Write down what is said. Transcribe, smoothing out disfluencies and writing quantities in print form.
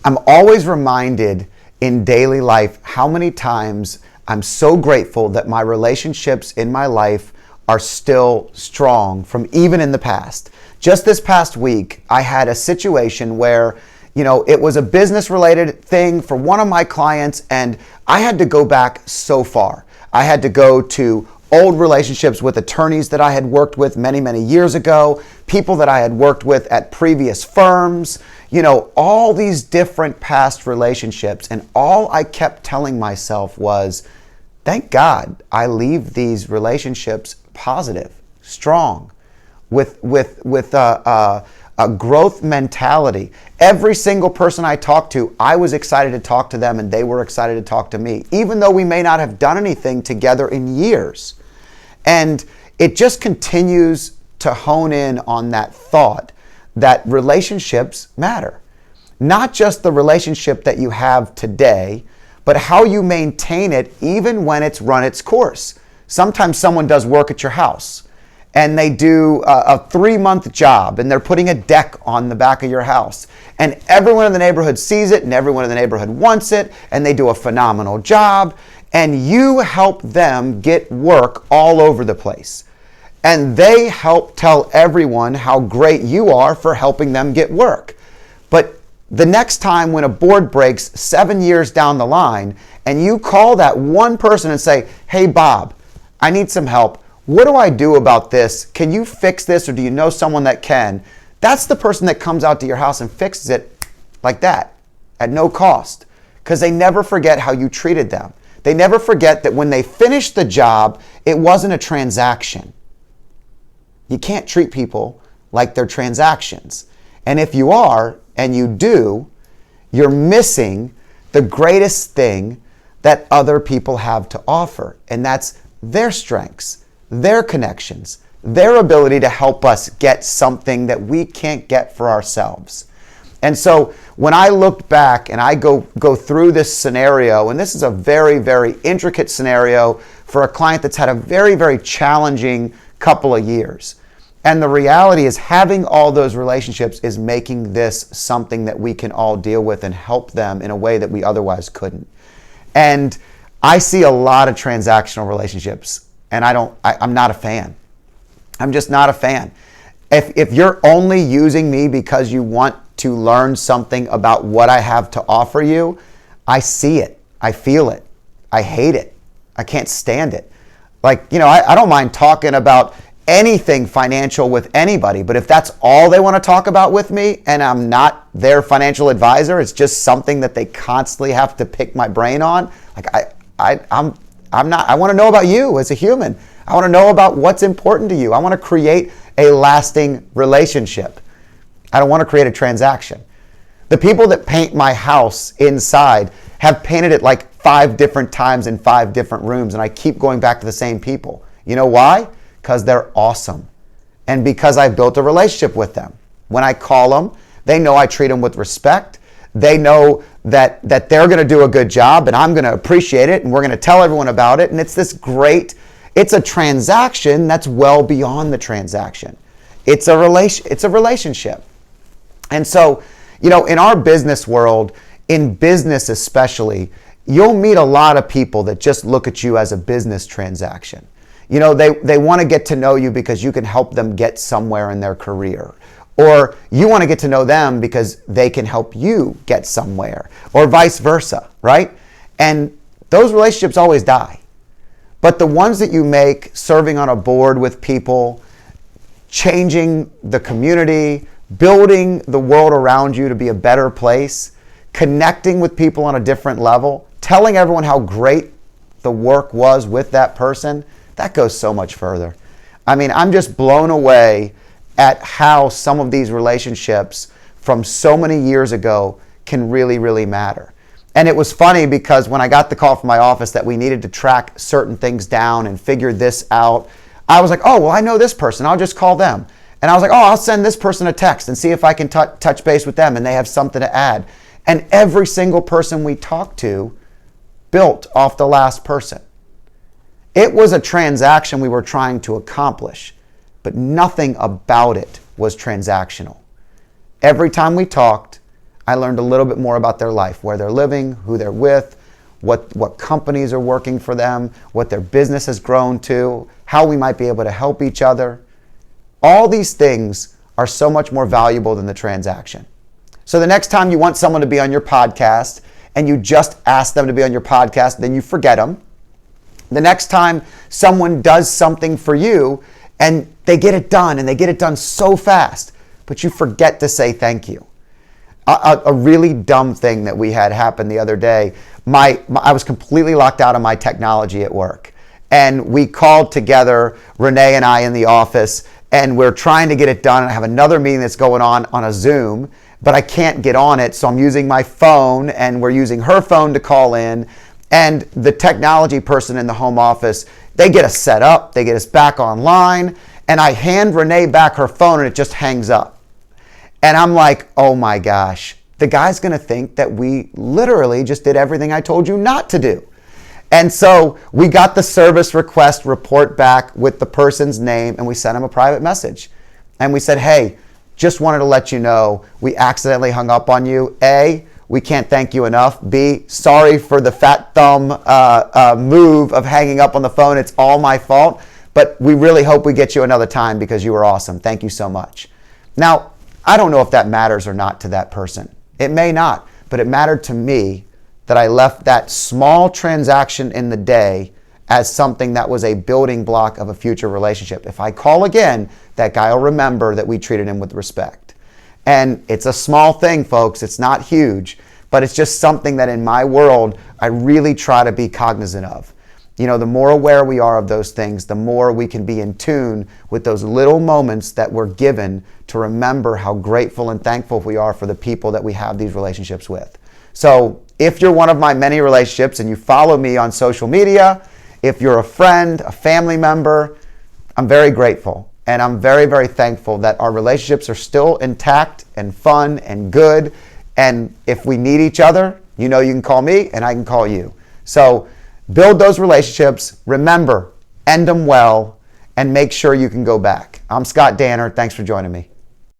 I'm always reminded in daily life how many times I'm so grateful that my relationships in my life are still strong from even in the past. Just this past week, I had a situation where, it was a business related thing for one of my clients, and I had to go back so far. I had to go to old relationships with attorneys that I had worked with many, many years ago, people that I had worked with at previous firms, all these different past relationships. And all I kept telling myself was, thank God I leave these relationships positive, strong, with a growth mentality. Every single person I talked to, I was excited to talk to them and they were excited to talk to me, even though we may not have done anything together in years. And it just continues to hone in on that thought that relationships matter. Not just the relationship that you have today, but how you maintain it even when it's run its course. Sometimes someone does work at your house and they do a 3-month job and they're putting a deck on the back of your house, and everyone in the neighborhood sees it and everyone in the neighborhood wants it, and they do a phenomenal job, and you help them get work all over the place. And they help tell everyone how great you are for helping them get work. But the next time when a board breaks 7 years down the line and you call that one person and say, hey, Bob, I need some help. What do I do about this? Can you fix this, or do you know someone that can? That's the person that comes out to your house and fixes it like that at no cost, because they never forget how you treated them. They never forget that when they finished the job, it wasn't a transaction. You can't treat people like they're transactions. And if you are, and you do, you're missing the greatest thing that other people have to offer. And that's their strengths, their connections, their ability to help us get something that we can't get for ourselves. And so when I looked back and I go through this scenario, and this is a very, very intricate scenario for a client that's had a very, very challenging couple of years. And the reality is having all those relationships is making this something that we can all deal with and help them in a way that we otherwise couldn't. And I see a lot of transactional relationships, and I'm not a fan. I'm just not a fan. If you're only using me because you want to learn something about what I have to offer you, I see it. I feel it. I hate it. I can't stand it. I don't mind talking about anything financial with anybody, but if that's all they want to talk about with me and I'm not their financial advisor, it's just something that they constantly have to pick my brain on. I want to know about you as a human. I want to know about what's important to you. I want to create a lasting relationship. I don't want to create a transaction. The people that paint my house inside have painted it like 5 different times in 5 different rooms, and I keep going back to the same people. You know why? Because they're awesome. And because I've built a relationship with them. When I call them, they know I treat them with respect. They know that they're going to do a good job and I'm going to appreciate it, and we're going to tell everyone about it. And it's a transaction that's well beyond the transaction. It's a relationship. And so, in our business world, in business especially, you'll meet a lot of people that just look at you as a business transaction. They want to get to know you because you can help them get somewhere in their career. Or you want to get to know them because they can help you get somewhere, or vice versa, right? And those relationships always die. But the ones that you make serving on a board with people, changing the community, building the world around you to be a better place, connecting with people on a different level, telling everyone how great the work was with that person, that goes so much further. I'm just blown away at how some of these relationships from so many years ago can really, really matter. And it was funny because when I got the call from my office that we needed to track certain things down and figure this out, I was like, oh, well, I know this person. I'll just call them. And I was like, oh, I'll send this person a text and see if I can touch base with them and they have something to add. And every single person we talked to built off the last person. It was a transaction we were trying to accomplish, but nothing about it was transactional. Every time we talked, I learned a little bit more about their life, where they're living, who they're with, what companies are working for them, what their business has grown to, how we might be able to help each other. All these things are so much more valuable than the transaction. So the next time you want someone to be on your podcast and you just ask them to be on your podcast, then you forget them. The next time someone does something for you and they get it done and they get it done so fast, but you forget to say thank you. A really dumb thing that we had happen the other day, I was completely locked out of my technology at work. And we called together, Renee and I in the office, and we're trying to get it done. I have another meeting that's going on a Zoom, but I can't get on it. So I'm using my phone and we're using her phone to call in. And the technology person in the home office, they get us set up, they get us back online, and I hand Renee back her phone and it just hangs up. And I'm like, oh my gosh, the guy's gonna think that we literally just did everything I told you not to do. And so we got the service request report back with the person's name and we sent him a private message. And we said, hey, just wanted to let you know we accidentally hung up on you. A, we can't thank you enough. B, sorry for the fat thumb move of hanging up on the phone. It's all my fault. But we really hope we get you another time because you were awesome. Thank you so much. Now, I don't know if that matters or not to that person. It may not, but it mattered to me that I left that small transaction in the day as something that was a building block of a future relationship. If I call again, that guy will remember that we treated him with respect. And it's a small thing, folks. It's not huge, but it's just something that in my world, I really try to be cognizant of. You know, the more aware we are of those things, the more we can be in tune with those little moments that we're given to remember how grateful and thankful we are for the people that we have these relationships with. So if you're one of my many relationships and you follow me on social media, if you're a friend, a family member, I'm very grateful. And I'm very, very thankful that our relationships are still intact and fun and good. And if we need each other, you know you can call me and I can call you. So build those relationships, remember, end them well, and make sure you can go back. I'm Scott Danner. Thanks for joining me.